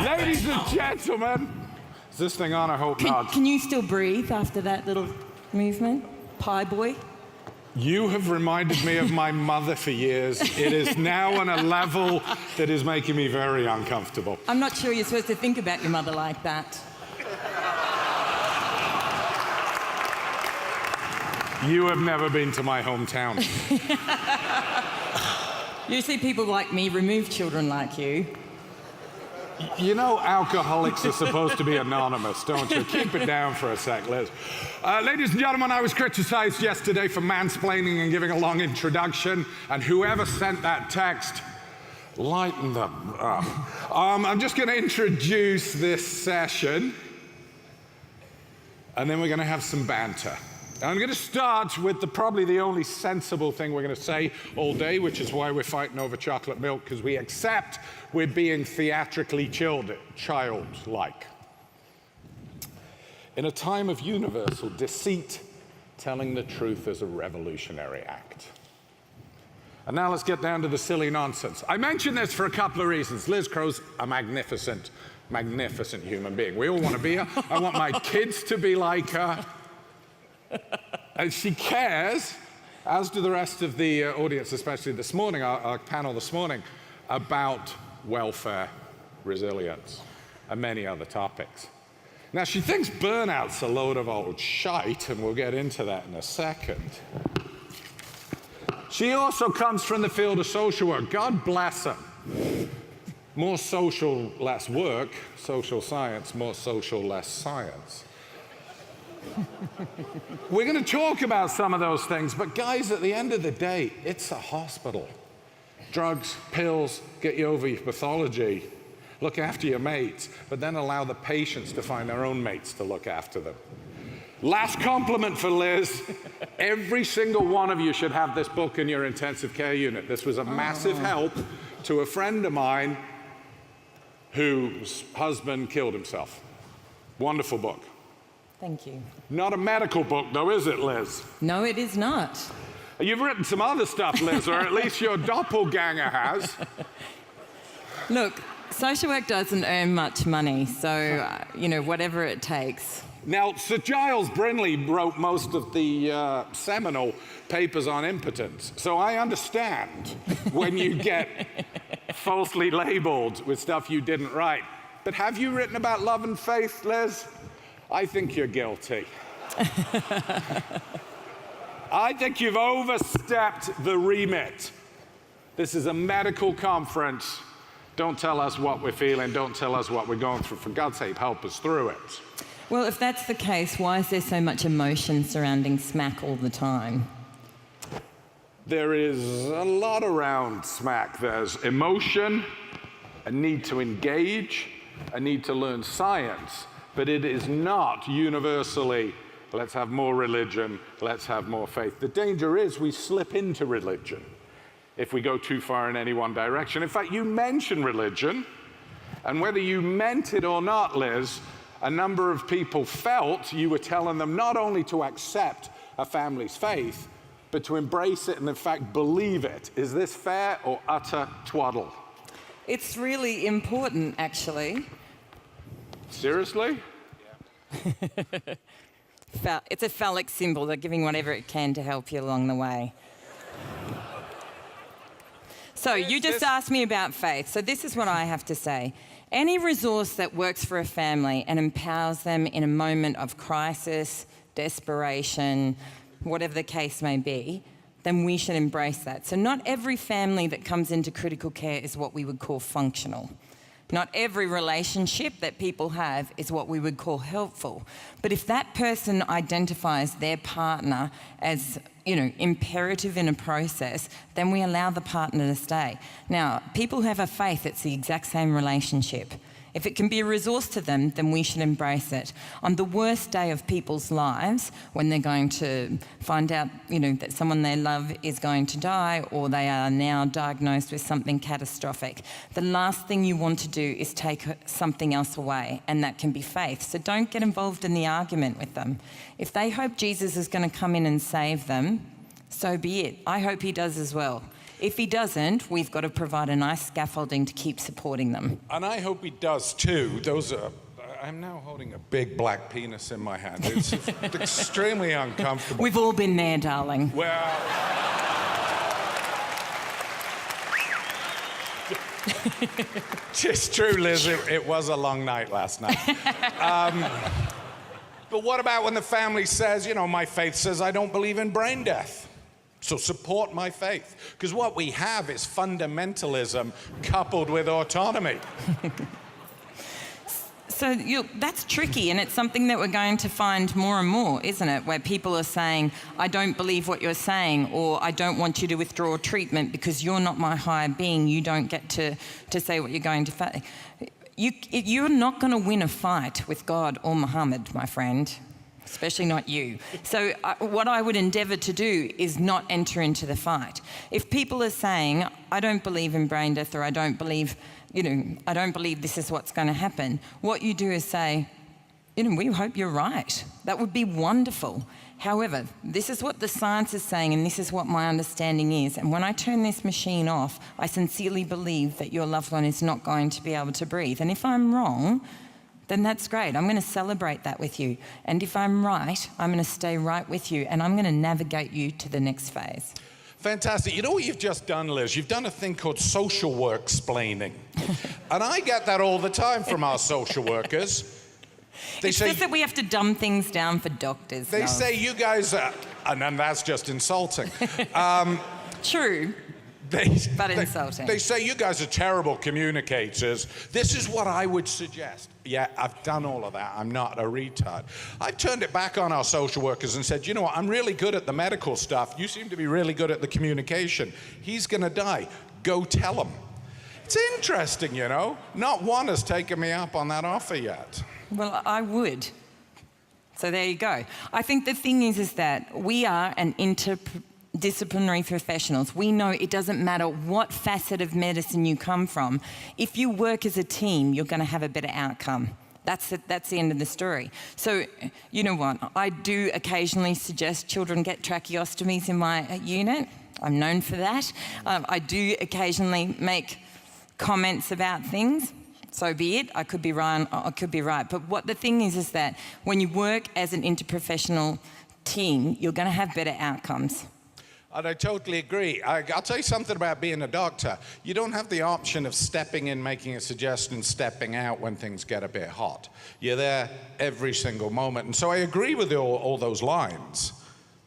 Ladies and gentlemen, is this thing on? I hope not. Can you still breathe after that little movement? Pie boy? You have reminded me of my mother for years. It is now on a level that is making me very uncomfortable. I'm not sure you're supposed to think about your mother like that. You have never been to my hometown. Usually people like me remove children like you. You know alcoholics are supposed to be anonymous, don't you? Keep it down for a sec, Liz. Ladies and gentlemen, I was criticized yesterday for mansplaining and giving a long introduction, and whoever sent that text, lighten them up. I'm just going to introduce this session, and then we're going to have some banter. I'm going to start with probably the only sensible thing we're going to say all day, which is why we're fighting over chocolate milk, because we accept we're being theatrically childlike. In a time of universal deceit, telling the truth is a revolutionary act. And now let's get down to the silly nonsense. I mention this for a couple of reasons. Liz Crowe's a magnificent human being. We all want to be her. I want my kids to be like her. And she cares, as do the rest of the audience, especially this morning, our panel this morning, about welfare, resilience, and many other topics. Now, she thinks burnout's a load of old shite, and we'll get into that in a second. She also comes from the field of social work. God bless her. More social, less work. Social science, more social, less science. We're going to talk about some of those things, but guys, at the end of the day, it's a hospital. Drugs, pills, get you over your pathology, look after your mates, but then allow the patients to find their own mates to look after them. Last compliment for Liz. Every single one of you should have this book in your intensive care unit. This was a massive help to a friend of mine whose husband killed himself. Wonderful book. Thank you. Not a medical book, though, is it, Liz? No, it is not. You've written some other stuff, Liz, or at least your doppelganger has. Look, social work doesn't earn much money, so, whatever it takes. Now, Sir Giles Brindley wrote most of the seminal papers on impotence, so I understand when you get falsely labeled with stuff you didn't write. But have you written about love and faith, Liz? I think you're guilty. I think you've overstepped the remit. This is a medical conference. Don't tell us what we're feeling. Don't tell us what we're going through. For God's sake, help us through it. Well, if that's the case, why is there so much emotion surrounding smack all the time? There is a lot around smack. There's emotion, a need to engage, a need to learn science. But it is not universally, let's have more religion, let's have more faith. The danger is we slip into religion if we go too far in any one direction. In fact, you mention religion, and whether you meant it or not, Liz, a number of people felt you were telling them not only to accept a family's faith, but to embrace it and, in fact, believe it. Is this fair or utter twaddle? It's really important, actually. Seriously? Yeah. It's a phallic symbol. They're giving whatever it can to help you along the way. So you just asked me about faith. So this is what I have to say. Any resource that works for a family and empowers them in a moment of crisis, desperation, whatever the case may be, then we should embrace that. So not every family that comes into critical care is what we would call functional. Not every relationship that people have is what we would call helpful. But if that person identifies their partner as, imperative in a process, then we allow the partner to stay. Now, people who have a faith, it's the exact same relationship. If it can be a resource to them, then we should embrace it. On the worst day of people's lives, when they're going to find out, that someone they love is going to die, or they are now diagnosed with something catastrophic, the last thing you want to do is take something else away, and that can be faith. So don't get involved in the argument with them. If they hope Jesus is going to come in and save them, so be it. I hope he does as well. If he doesn't, we've got to provide a nice scaffolding to keep supporting them. And I hope he does too. I'm now holding a big black penis in my hand. It's extremely uncomfortable. We've all been there, darling. Well, it's true, Liz. It was a long night last night. But what about when the family says, my faith says I don't believe in brain death? So support my faith. Because what we have is fundamentalism coupled with autonomy. So that's tricky, and it's something that we're going to find more and more, isn't it? Where people are saying, I don't believe what you're saying, or I don't want you to withdraw treatment because you're not my higher being. You don't get to say what you're going to say. You're not going to win a fight with God or Muhammad, my friend. Especially not you. So what I would endeavour to do is not enter into the fight. If people are saying, I don't believe in brain death, or I don't believe this is what's going to happen, what you do is say, we hope you're right. That would be wonderful. However, this is what the science is saying, and this is what my understanding is. And when I turn this machine off, I sincerely believe that your loved one is not going to be able to breathe. And if I'm wrong, then that's great. I'm going to celebrate that with you. And if I'm right, I'm going to stay right with you, and I'm going to navigate you to the next phase. Fantastic. You know what you've just done, Liz? You've done a thing called social work explaining. And I get that all the time from our social workers. It's just that we have to dumb things down for doctors. They say you guys are, and then that's just insulting. True. But insulting. They say you guys are terrible communicators. This is what I would suggest. Yeah, I've done all of that. I'm not a retard. I've turned it back on our social workers and said, I'm really good at the medical stuff. You seem to be really good at the communication. He's going to die. Go tell him. It's interesting, Not one has taken me up on that offer yet. Well, I would. So there you go. I think the thing is that we are an interdisciplinary professionals. We know it doesn't matter what facet of medicine you come from. If you work as a team, you're going to have a better outcome. That's the end of the story. So, you know what? I do occasionally suggest children get tracheostomies in my unit. I'm known for that. I do occasionally make comments about things. So be it. I could be wrong, I could be right. But what the thing is that when you work as an interprofessional team, you're going to have better outcomes. And I totally agree. I'll tell you something about being a doctor. You don't have the option of stepping in, making a suggestion, stepping out when things get a bit hot. You're there every single moment. And so I agree with all those lines.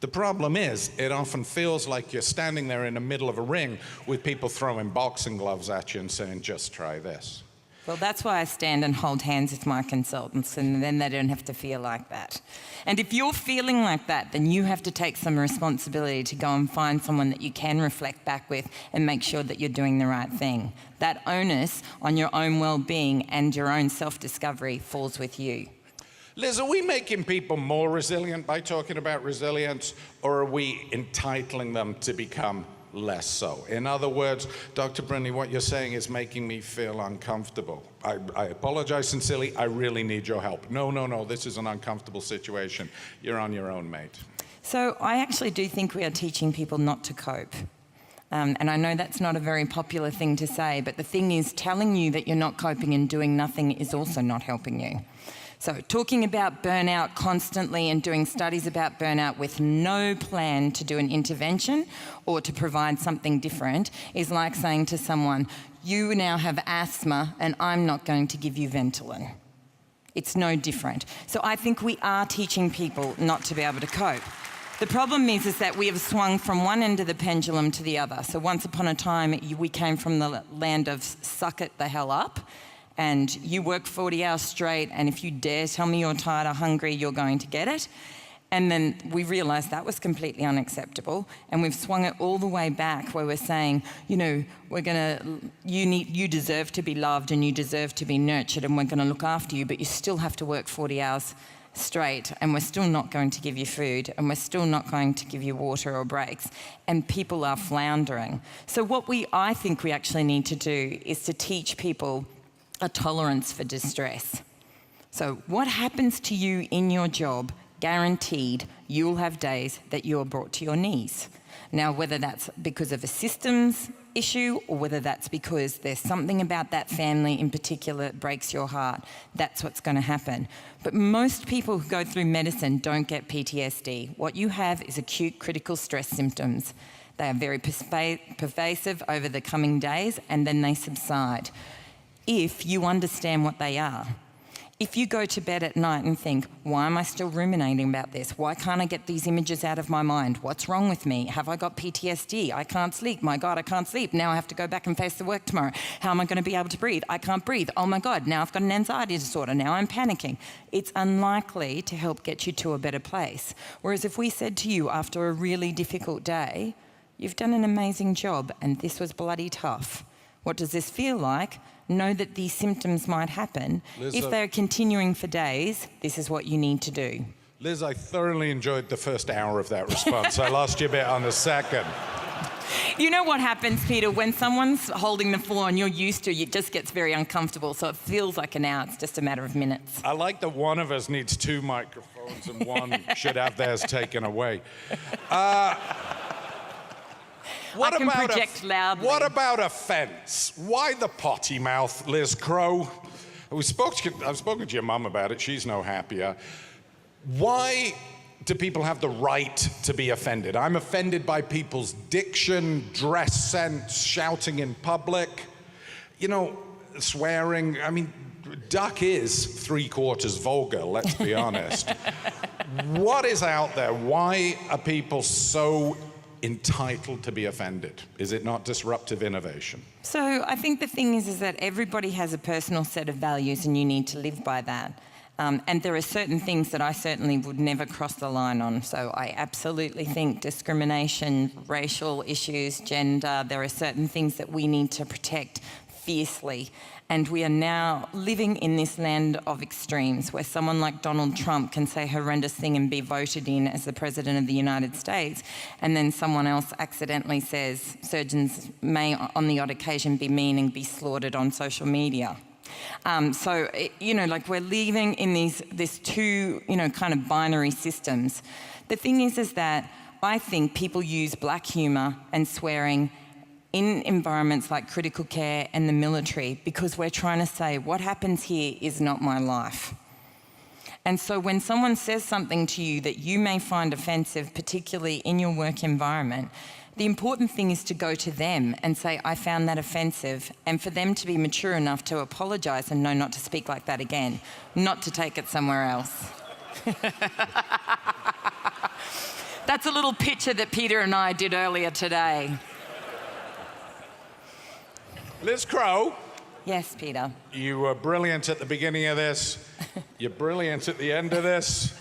The problem is, it often feels like you're standing there in the middle of a ring with people throwing boxing gloves at you and saying, just try this. Well, that's why I stand and hold hands with my consultants, and then they don't have to feel like that. And if you're feeling like that, then you have to take some responsibility to go and find someone that you can reflect back with and make sure that you're doing the right thing. That onus on your own well-being and your own self-discovery falls with you. Liz, are we making people more resilient by talking about resilience, or are we entitling them to become less so? In other words, Dr. Brindley, what you're saying is making me feel uncomfortable. I apologize sincerely. I really need your help. No, this is an uncomfortable situation. You're on your own, mate. So I actually do think we are teaching people not to cope. And I know that's not a very popular thing to say, but the thing is, telling you that you're not coping and doing nothing is also not helping you. So talking about burnout constantly and doing studies about burnout with no plan to do an intervention or to provide something different is like saying to someone, you now have asthma and I'm not going to give you Ventolin. It's no different. So I think we are teaching people not to be able to cope. The problem is that we have swung from one end of the pendulum to the other. So once upon a time, we came from the land of suck it the hell up, and you work 40 hours straight, and if you dare tell me you're tired or hungry, you're going to get it. And then we realised that was completely unacceptable, and we've swung it all the way back where we're saying, you know, you deserve to be loved and you deserve to be nurtured, and we're going to look after you, but you still have to work 40 hours straight, and we're still not going to give you food, and we're still not going to give you water or breaks, and people are floundering. So what I think we actually need to do is to teach people a tolerance for distress. So what happens to you in your job, guaranteed you'll have days that you are brought to your knees. Now, whether that's because of a systems issue or whether that's because there's something about that family in particular that breaks your heart, that's what's going to happen. But most people who go through medicine don't get PTSD. What you have is acute critical stress symptoms. They are very pervasive over the coming days, and then they subside if you understand what they are. If you go to bed at night and think, why am I still ruminating about this? Why can't I get these images out of my mind? What's wrong with me? Have I got PTSD? I can't sleep. My God, I can't sleep. Now I have to go back and face the work tomorrow. How am I going to be able to breathe? I can't breathe. Oh my God, now I've got an anxiety disorder. Now I'm panicking. It's unlikely to help get you to a better place. Whereas if we said to you after a really difficult day, you've done an amazing job and this was bloody tough. What does this feel like? Know that these symptoms might happen. Liz, if they're continuing for days, this is what you need to do. Liz, I thoroughly enjoyed the first hour of that response. I lost you a bit on the second. You know what happens, Peter, when someone's holding the floor and you're used to it, it just gets very uncomfortable, so it feels like an hour. It's just a matter of minutes. I like that one of us needs 2 microphones and one should have theirs taken away. I can project loudly. What about offence? Why the potty mouth, Liz Crowe? I've spoken to your mum about it. She's no happier. Why do people have the right to be offended? I'm offended by people's diction, dress sense, shouting in public, you know, swearing. I mean, duck is 3/4 vulgar, let's be honest. What is out there? Why are people so entitled to be offended? Is it not disruptive innovation? So I think the thing is that everybody has a personal set of values and you need to live by that. And there are certain things that I certainly would never cross the line on. So I absolutely think discrimination, racial issues, gender, there are certain things that we need to protect fiercely. And we are now living in this land of extremes where someone like Donald Trump can say a horrendous thing and be voted in as the President of the United States, and then someone else accidentally says surgeons may on the odd occasion be mean and be slaughtered on social media. We're living in these two, kind of binary systems. The thing is that I think people use black humour and swearing in environments like critical care and the military because we're trying to say what happens here is not my life. And so when someone says something to you that you may find offensive, particularly in your work environment, the important thing is to go to them and say, I found that offensive, and for them to be mature enough to apologise and know not to speak like that again, not to take it somewhere else. That's a little picture that Peter and I did earlier today. Liz Crowe. Yes, Peter. You were brilliant at the beginning of this. You're brilliant at the end of this.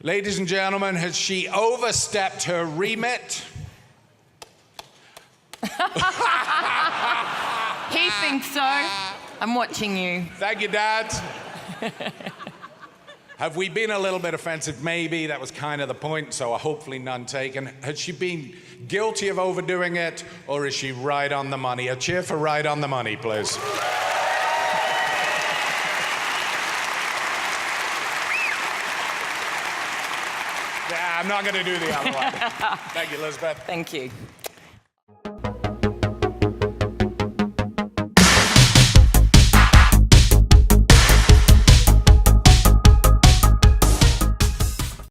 Ladies and gentlemen, has she overstepped her remit? He thinks so. I'm watching you. Thank you, Dad. Have we been a little bit offensive? Maybe. That was kind of the point, so hopefully none taken. Has she been guilty of overdoing it, or is she right on the money? A cheer for right on the money, please. I'm not going to do the other one. Thank you, Elizabeth. Thank you.